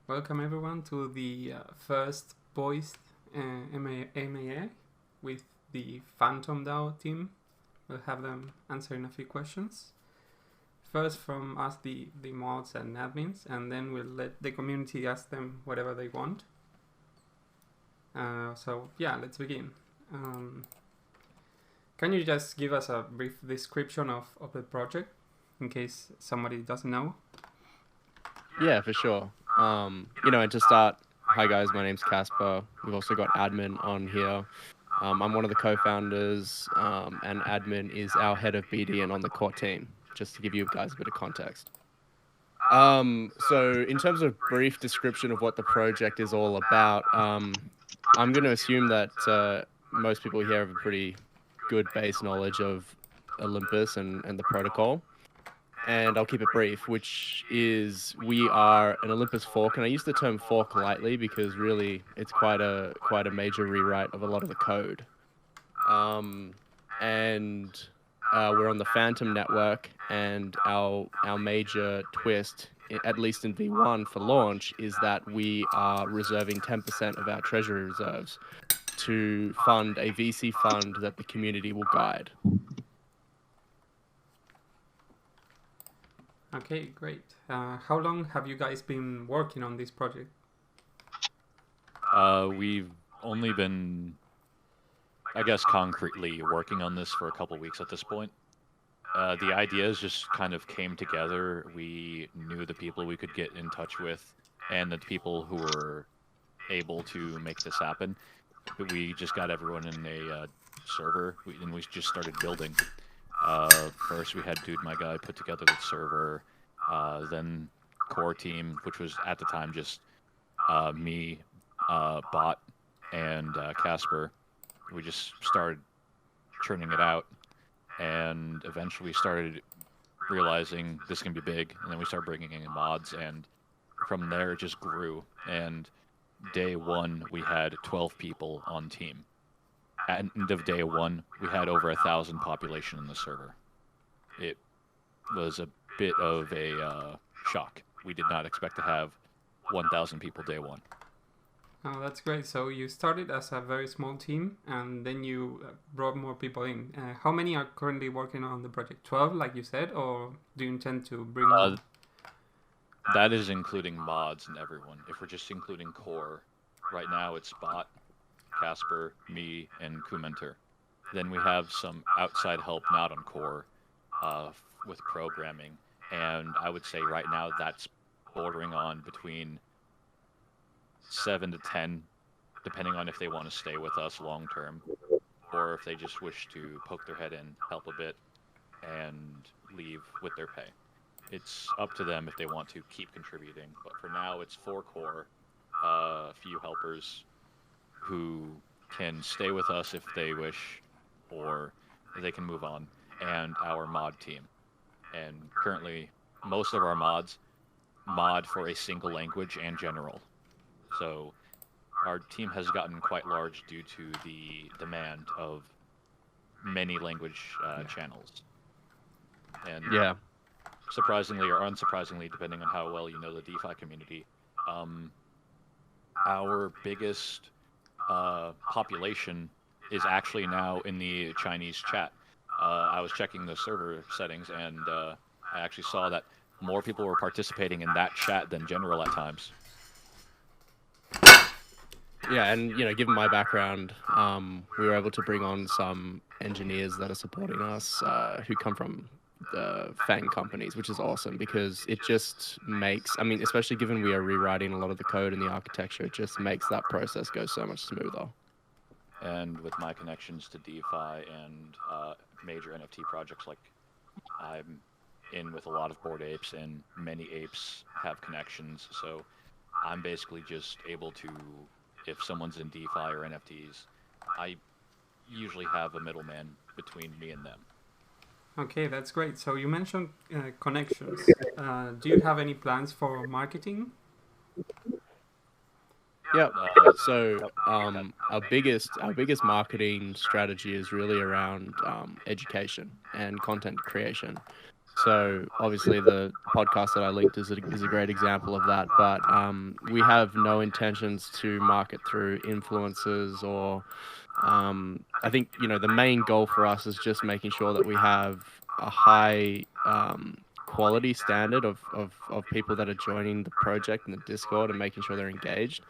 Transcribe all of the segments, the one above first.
Welcome everyone to the first voiced AMA with the Phantom DAO team. We'll have them answering a few questions. First from us, the mods and admins, and then we'll let the community ask them whatever they want. So yeah, let's begin. Can you just give us a brief description of the project in case somebody doesn't know? Yeah, for sure. And to start, hi guys, my name's Casper. We've also got admin on here. I'm one of the co-founders, and admin is our head of BD on the core team, just to give you guys a bit of context. So in terms of brief description of what the project is all about, I'm going to assume that most people here have a pretty good base knowledge of Olympus and the protocol. And I'll keep it brief, which is we are an Olympus fork, and I use the term fork lightly because really it's quite a major rewrite of a lot of the code. We're on the Fantom network, and our major twist, at least in V1 for launch, is that we are reserving 10% of our treasury reserves to fund a VC fund that the community will guide. Okay, great. How long have you guys been working on this project? We've only been, I guess, concretely working on this for a couple weeks at this point. The ideas just kind of came together. We knew the people we could get in touch with and the people who were able to make this happen. But we just got everyone in a server, and we just started building. First we had Dude My Guy put together the server, then core team, which was at the time just me, Bot, and Casper. We just started churning it out, and eventually started realizing this can be big, and then we started bringing in mods, and from there it just grew, and day one we had 12 people on team. At the end of day one, we had over 1,000 population in the server. It was a bit of a shock. We did not expect to have 1,000 people day one. Oh, that's great. So you started as a very small team, and then you brought more people in. How many are currently working on the project? 12, like you said, or do you intend to bring more? That is including mods and everyone. If we're just including core, right now it's Bot, Casper, me, and Kumenter. Then we have some outside help not on core with programming, and I would say right now that's bordering on between 7 to 10, depending on if they want to stay with us long term, or if they just wish to poke their head in, help a bit, and leave with their pay. It's up to them if they want to keep contributing, but for now it's 4 core, a few helpers who can stay with us if they wish, or they can move on, and our mod team. And currently, most of our mods mod for a single language and general. So our team has gotten quite large due to the demand of many language channels. And yeah, surprisingly or unsurprisingly, depending on how well you know the DeFi community, our biggest population is actually now in the Chinese chat. I was checking the server settings, and I actually saw that more people were participating in that chat than general at times. Yeah, and given my background, we were able to bring on some engineers that are supporting us who come from the FANG companies, which is awesome because it just makes, especially given we are rewriting a lot of the code and the architecture, it just makes that process go so much smoother. And with my connections to DeFi and major NFT projects, like I'm in with a lot of Bored Apes, and many apes have connections, so I'm basically just able to, if someone's in DeFi or NFTs, I usually have a middleman between me and them. Okay, that's great. So you mentioned connections. Do you have any plans for marketing? Yeah. So our biggest marketing strategy is really around education and content creation. So obviously the podcast that I linked is a great example of that. But we have no intentions to market through influencers or I think the main goal for us is just making sure that we have a high quality standard of people that are joining the project in the Discord and making sure they're engaged.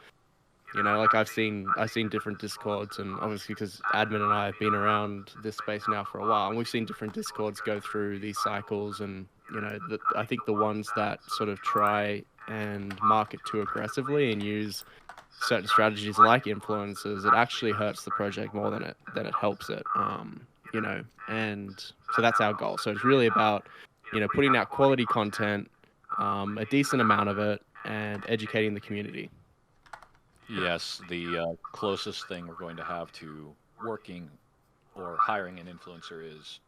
Like I've seen different Discords, and obviously because admin and I have been around this space now for a while, and we've seen different Discords go through these cycles, and I think the ones that sort of try and market too aggressively and use certain strategies like influencers, it actually hurts the project more than it helps it. And so that's our goal. So it's really about putting out quality content, a decent amount of it, and educating the community. Yes, the closest thing we're going to have to working or hiring an influencer is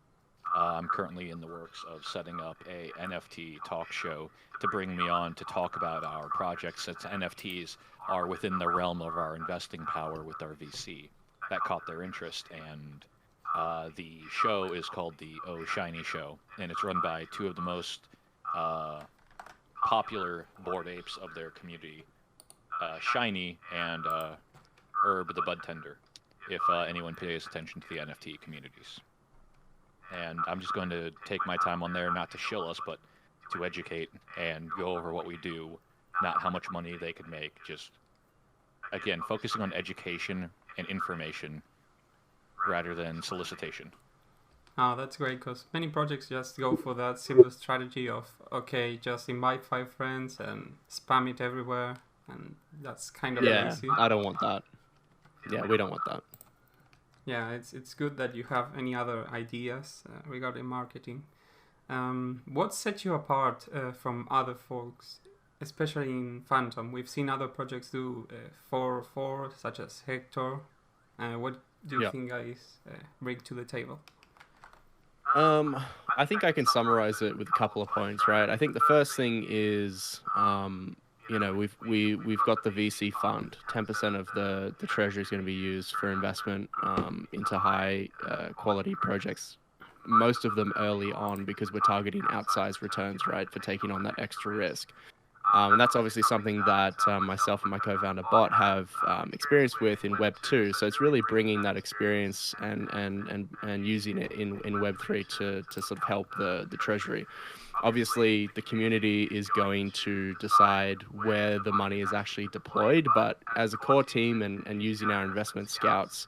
I'm currently in the works of setting up a NFT talk show to bring me on to talk about our projects, since NFTs are within the realm of our investing power with our VC. That caught their interest, and the show is called the Oh Shiny Show, and it's run by two of the most popular Bored Apes of their community, Shiny and Herb the Bud Tender, if anyone pays attention to the NFT communities. And I'm just going to take my time on there, not to shill us, but to educate and go over what we do, not how much money they could make. Just, again, focusing on education and information rather than solicitation. Oh, that's great, because many projects just go for that simple strategy of, okay, just invite 5 friends and spam it everywhere, and that's kind of lazy. I don't want that. Yeah, we don't want that. Yeah, it's good that you have any other ideas regarding marketing. What sets you apart from other folks, especially in Fantom? We've seen other projects do 4-4, such as Hector. What do you think guys bring to the table? I think I can summarize it with a couple of points, right? I think the first thing is, we've got the VC fund. 10% of the treasury is going to be used for investment into high quality projects. Most of them early on, because we're targeting outsized returns, right, for taking on that extra risk. And that's obviously something that myself and my co-founder Bot have experience with in Web 2. So it's really bringing that experience and using it in Web 3 to sort of help the treasury. Obviously, the community is going to decide where the money is actually deployed, but as a core team and using our investment scouts,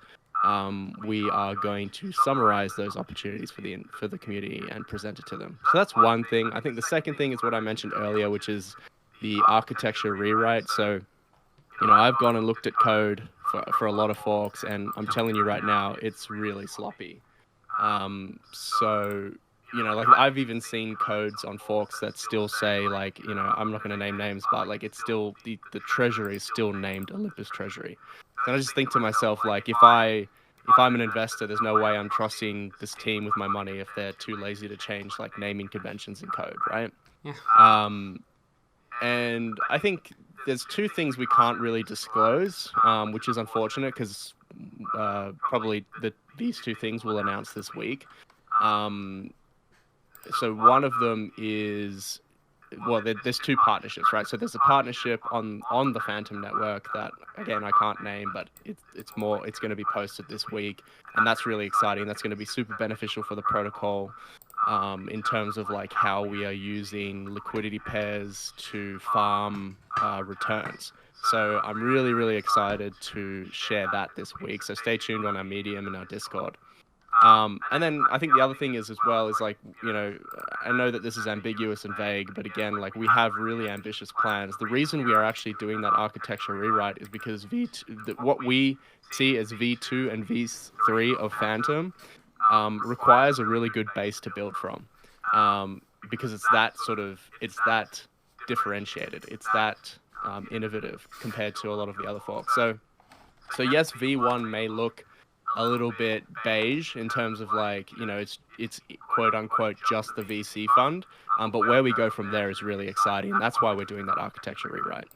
we are going to summarize those opportunities for the community and present it to them. So that's one thing. I think the second thing is what I mentioned earlier, which is the architecture rewrite. So, I've gone and looked at code for a lot of forks, and I'm telling you right now, it's really sloppy. So, like I've even seen codes on forks that still say, like, I'm not going to name names, but like it's still the treasury is still named Olympus Treasury. And I just think to myself, like, if I'm an investor, there's no way I'm trusting this team with my money if they're too lazy to change like naming conventions in code, right? Yeah. And I think there's two things we can't really disclose, which is unfortunate because probably these two things we'll announce this week. So one of them is, well, there's two partnerships, right? So there's a partnership on the Fantom network that, again, I can't name, but it's going to be posted this week, and that's really exciting. That's going to be super beneficial for the protocol. In terms of like how we are using liquidity pairs to farm returns. So I'm really, really excited to share that this week. So stay tuned on our Medium and our Discord. And then I think the other thing is as well is like, I know that this is ambiguous and vague, but again, like we have really ambitious plans. The reason we are actually doing that architecture rewrite is because what we see as V2 and V3 of Fantom requires a really good base to build from, because it's that differentiated, it's that innovative compared to a lot of the other forks. So yes, V1 may look a little bit beige in terms of like, it's quote unquote just the VC fund, but where we go from there is really exciting. And that's why we're doing that architecture rewrite.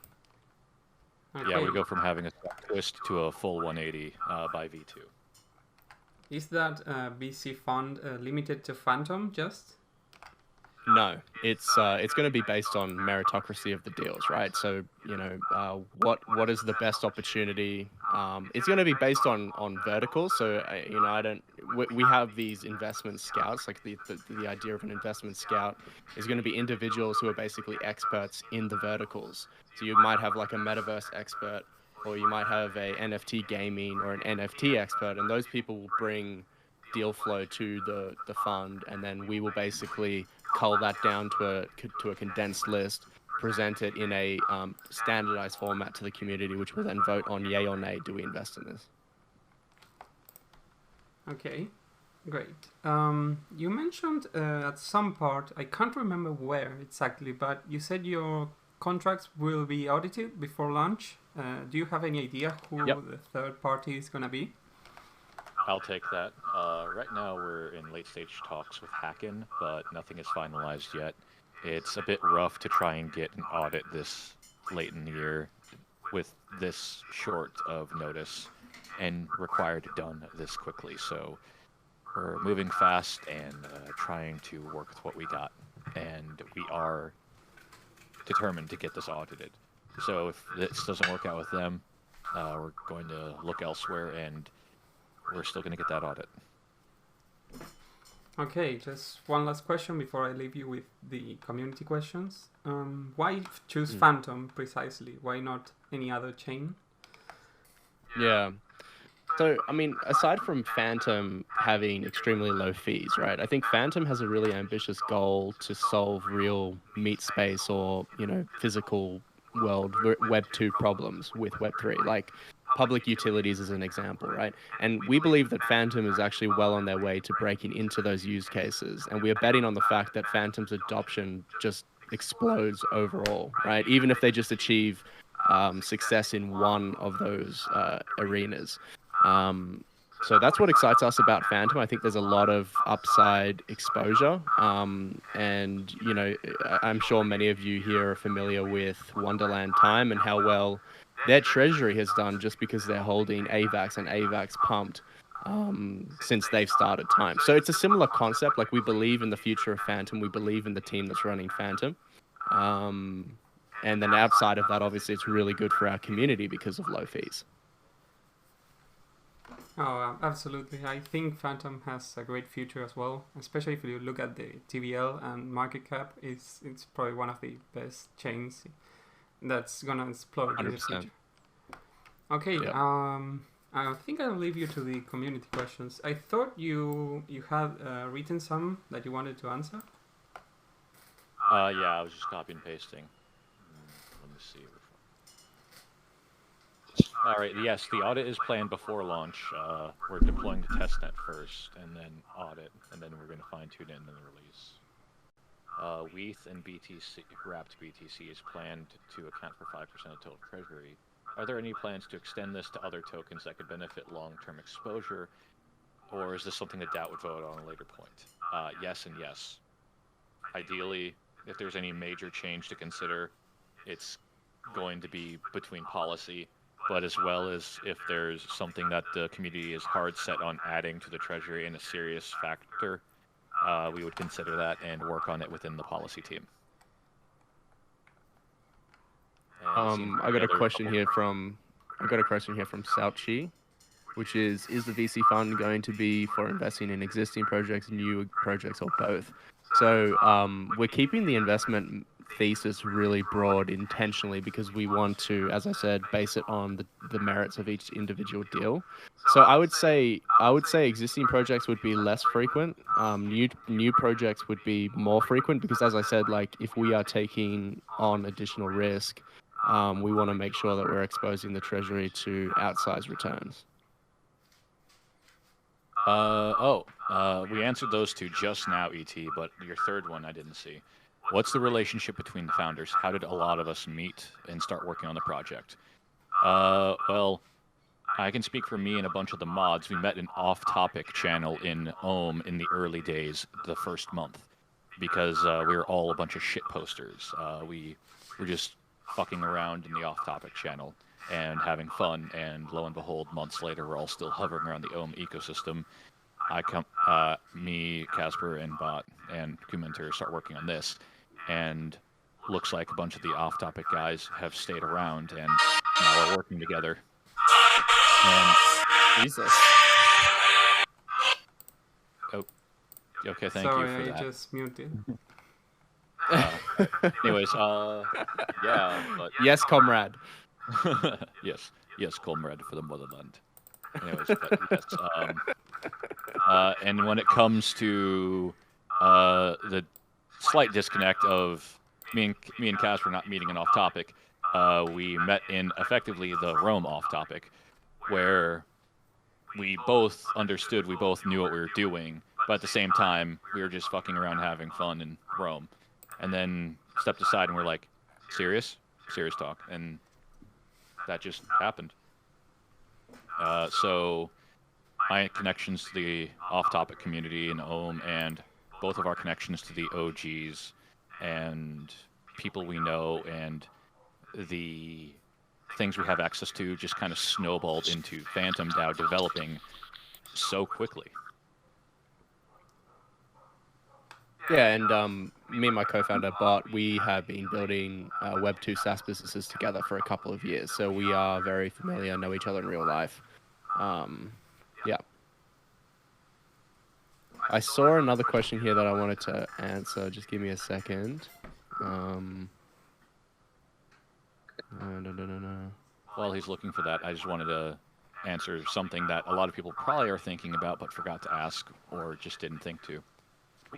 Okay. Yeah, we go from having a twist to a full 180 by V2. Is that VC fund limited to Fantom just? No, it's going to be based on meritocracy of the deals, right? So what is the best opportunity? It's going to be based on verticals. So I don't. We have these investment scouts. Like the idea of an investment scout is going to be individuals who are basically experts in the verticals. So you might have like a metaverse expert, or you might have a NFT gaming or an NFT expert, and those people will bring deal flow to the fund, and then we will basically cull that down to a condensed list, present it in a standardized format to the community, which will then vote on yay or nay, do we invest in this? Okay, great. You mentioned at some part, I can't remember where exactly, but you said your contracts will be audited before launch. Do you have any idea who the third party is going to be? I'll take that. Right now we're in late stage talks with Hacken, but nothing is finalized yet. It's a bit rough to try and get an audit this late in the year with this short of notice and required done this quickly. So we're moving fast and trying to work with what we got. And we are determined to get this audited. So if this doesn't work out with them, we're going to look elsewhere, and we're still going to get that audit. Okay, just one last question before I leave you with the community questions. Why choose Fantom precisely? Why not any other chain? Yeah. So, I mean, aside from Fantom having extremely low fees, right? I think Fantom has a really ambitious goal to solve real meat space or, physical world Web 2 problems with Web 3. Like, public utilities is an example, right? And we believe that Fantom is actually well on their way to breaking into those use cases. And we are betting on the fact that Fantom's adoption just explodes overall, right? Even if they just achieve success in one of those arenas. So that's what excites us about Fantom. I think there's a lot of upside exposure. And, I'm sure many of you here are familiar with Wonderland Time and how well their treasury has done just because they're holding AVAX and AVAX pumped since they've started Time. So it's a similar concept. Like, we believe in the future of Fantom. We believe in the team that's running Fantom. And then outside of that, obviously, it's really good for our community because of low fees. Oh, absolutely. I think Fantom has a great future as well, especially if you look at the TVL and market cap. It's probably one of the best chains that's gonna explode 100%. In the future. Okay, yep. I think I'll leave you to the community questions. I thought you had written some that you wanted to answer. Yeah, I was just copy and pasting. Let me see. All right, yes, the audit is planned before launch. We're deploying the testnet first, and then audit, and then we're going to fine-tune it and then release. WETH and BTC, wrapped BTC is planned to account for 5% of total treasury. Are there any plans to extend this to other tokens that could benefit long-term exposure, or is this something that DAO would vote on a later point? Yes and yes. Ideally, if there's any major change to consider, it's going to be between policy, but as well as if there's something that the community is hard set on adding to the treasury in a serious factor, we would consider that and work on it within the policy team. I got a question here from Sauchi, which is the VC fund going to be for investing in existing projects, new projects, or both? So we're keeping the investment thesis really broad intentionally because we want to, as I said, base it on the merits of each individual deal. So I would say existing projects would be less frequent. New projects would be more frequent because, as I said, like, if we are taking on additional risk, we want to make sure that we're exposing the treasury to outsized returns. We answered those two just now, ET, but your third one I didn't see. What's the relationship between the founders? How did a lot of us meet and start working on the project? Well, I can speak for me and a bunch of the mods. We met an off-topic channel in Ohm in the early days, the first month, because we were all a bunch of shit posters. We were just fucking around in the off-topic channel and having fun, and lo and behold, months later, we're all still hovering around the Ohm ecosystem. me, Casper, and Bot, and Kuminter start working on this, and looks like a bunch of the off-topic guys have stayed around, and now we're working together. And Jesus. oh, okay, thank Sorry, you for I that. just muted. Anyways, yeah, but Yes, comrade. yes, comrade for the motherland. Anyways, but yes, and when it comes to the slight disconnect of me and Casper not meeting an off-topic, we met in effectively the Rome off-topic, where we both understood, we both knew what we were doing, but at the same time, we were just fucking around having fun in Rome. And then stepped aside and we're like, serious talk. And that just happened. So my connections to the off-topic community in Ohm, and both of our connections to the OGs and people we know and the things we have access to just kind of snowballed into Phantom DAO developing so quickly. Yeah, and me and my co-founder Bot, we have been building Web 2 SaaS businesses together for a couple of years, so we are very familiar, know each other in real life. Yeah. I saw another question here that I wanted to answer. Just give me a second. While he's looking for that, I just wanted to answer something that a lot of people probably are thinking about but forgot to ask or just didn't think to.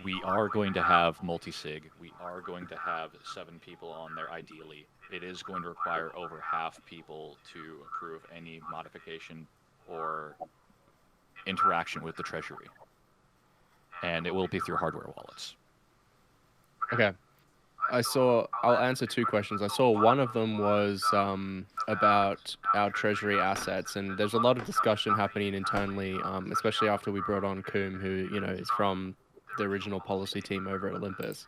We are going to have multi-sig. We are going to have 7 people on there ideally. It is going to require over half people to approve any modification or interaction with the treasury. And it will be through hardware wallets. Okay. I'll answer 2 questions. I saw one of them was about our treasury assets, and there's a lot of discussion happening internally, especially after we brought on Coom, who, is from the original policy team over at Olympus,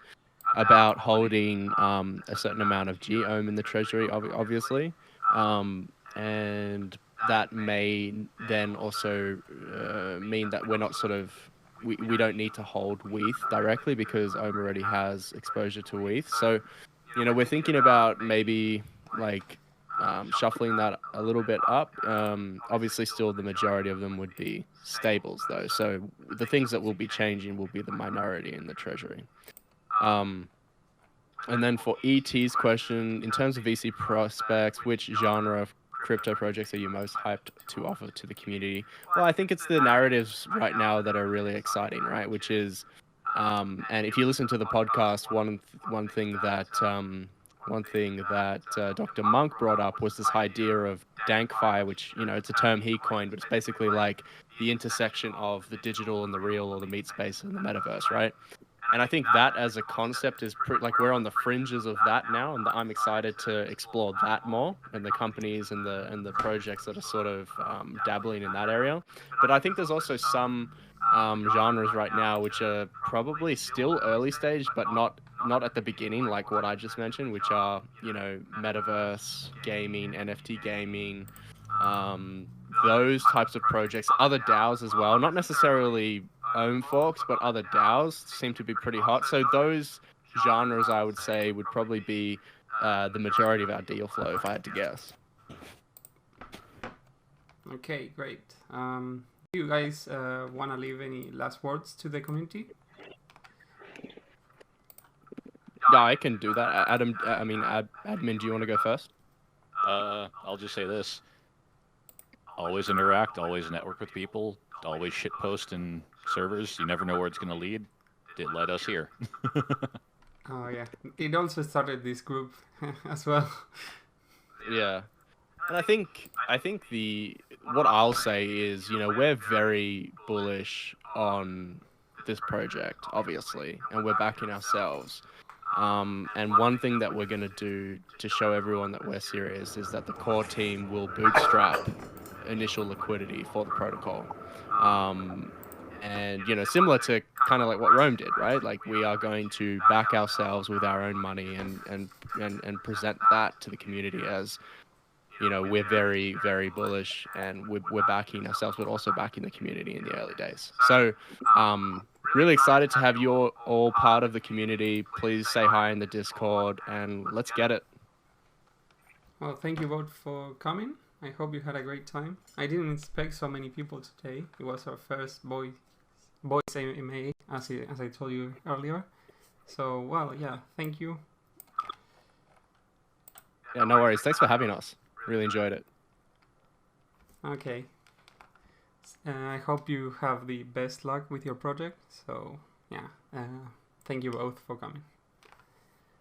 about holding a certain amount of GOM in the treasury, obviously, and that may then also mean that we're not we don't need to hold WETH directly because OM already has exposure to WETH. So, we're thinking about maybe shuffling that a little bit up. Obviously, still the majority of them would be stables, though. So the things that will be changing will be the minority in the treasury. And then for ET's question, in terms of VC prospects, which genre of crypto projects are you most hyped to offer to the community? Well, I think it's the narratives right now that are really exciting, right? Which is, and if you listen to the podcast, one thing that Dr. Monk brought up was this idea of dankfire, which, it's a term he coined, but it's basically like the intersection of the digital and the real, or the meat space and the metaverse, right? And I think that as a concept is we're on the fringes of that now, and I'm excited to explore that more, and the companies and the projects that are sort of dabbling in that area. But I think there's also some genres right now which are probably still early stage, but not at the beginning, like what I just mentioned, which are, metaverse gaming, NFT gaming, those types of projects, other DAOs as well, not necessarily Ohm forks, but other DAOs seem to be pretty hot. So those genres, I would say, would probably be the majority of our deal flow, if I had to guess. Okay, great. Do you guys want to leave any last words to the community? Yeah, I can do that. Adam, admin, do you want to go first? I'll just say this. Always interact, always network with people, always shitpost in servers. You never know where it's going to lead. It led us here. Oh, yeah. It also started this group as well. Yeah. And I think what I'll say is, we're very bullish on this project, obviously, and we're backing ourselves. And one thing that we're going to do to show everyone that we're serious is that the core team will bootstrap initial liquidity for the protocol. And, similar to kind of like what Rome did, right? Like, we are going to back ourselves with our own money and present that to the community as, you know, we're very, very bullish, and we're backing ourselves, but also backing the community in the early days. So really excited to have you all part of the community. Please say hi in the Discord, and let's get it. Well, thank you both for coming. I hope you had a great time. I didn't expect so many people today. It was our first boys AMA, as I told you earlier. So, well, yeah, thank you. Yeah, no worries. Thanks for having us. Really enjoyed it. Okay. I hope you have the best luck with your project. So, yeah, thank you both for coming.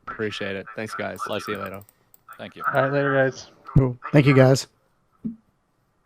Appreciate it. Thanks, guys. Like See you later. Thank you. All right, later, guys. Cool. Thank you, guys.